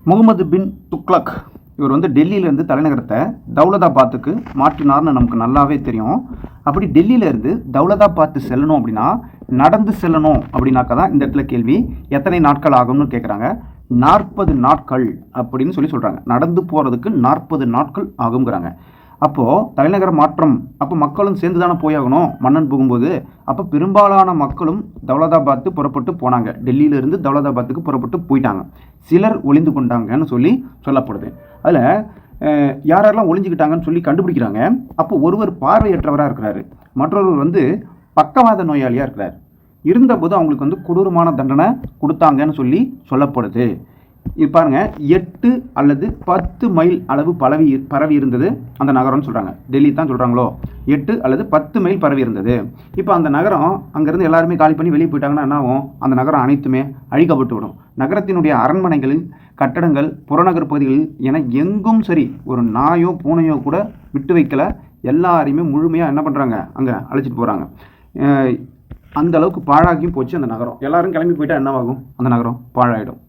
முகமது பின் துக்ளக் இவர் வந்து டெல்லியிலேருந்து தலைநகரத்தை தௌலதாபாத்துக்கு மாற்றினார்னு நமக்கு நல்லாவே தெரியும். அப்படி டெல்லியிலேருந்து தௌலதாபாத்து செல்லணும் அப்படின்னா நடந்து செல்லணும் அப்படின்னாக்கா தான் இந்த இடத்துல கேள்வி எத்தனை நாட்கள் ஆகும்னு கேட்குறாங்க. 40 நாட்கள் அப்படின்னு சொல்கிறாங்க. நடந்து போகிறதுக்கு 40 நாட்கள் ஆகுங்கிறாங்க. அப்போது தலைநகர மாற்றம், அப்போ மக்களும் சேர்ந்து தானே போயாகணும் மன்னன் போகும்போது. அப்போ பெரும்பாலான மக்களும் தௌலதாபாத்து புறப்பட்டு போனாங்க. டெல்லியிலேருந்து தௌலதாபாத்துக்கு புறப்பட்டு போயிட்டாங்க. சிலர் ஒளிந்து கொண்டாங்கன்னு சொல்லப்படுது. அதில் யாரெல்லாம் ஒளிஞ்சுக்கிட்டாங்கன்னு சொல்லி கண்டுபிடிக்கிறாங்க. அப்போ ஒருவர் பார்வையற்றவராக இருக்கிறாரு, மற்றொருவர் வந்து பக்கவாத நோயாளியாக இருக்கிறார். இருந்தபோது அவங்களுக்கு வந்து கொடூரமான தண்டனை கொடுத்தாங்கன்னு சொல்லப்படுது. பாருங்க, 8 அல்லது 10 மைல் அளவு பரவி இருந்தது அந்த நகரம்னு சொல்கிறாங்க. டெல்லி தான் சொல்கிறாங்களோ, 8 அல்லது 10 மைல் பரவி இருந்தது. இப்போ அந்த நகரம் அங்கேருந்து எல்லாருமே காலி பண்ணி வெளியே போயிட்டாங்கன்னா என்ன ஆகும்? அந்த நகரம் அனைத்துமே அழிக்கப்பட்டு விடும். நகரத்தினுடைய அரண்மனைகளில், கட்டடங்கள், புறநகர் பகுதிகளில் என எங்கும் சரி ஒரு நாயோ பூனையோ கூட விட்டு வைக்கல. எல்லாரையுமே முழுமையாக என்ன பண்ணுறாங்க, அங்கே அழைச்சிட்டு போகிறாங்க. அந்த அளவுக்கு பாழாகியும் போச்சு அந்த நகரம். எல்லாரும் கிளம்பி போயிட்டா என்னவாகும்? அந்த நகரம் பாழாயிடும்.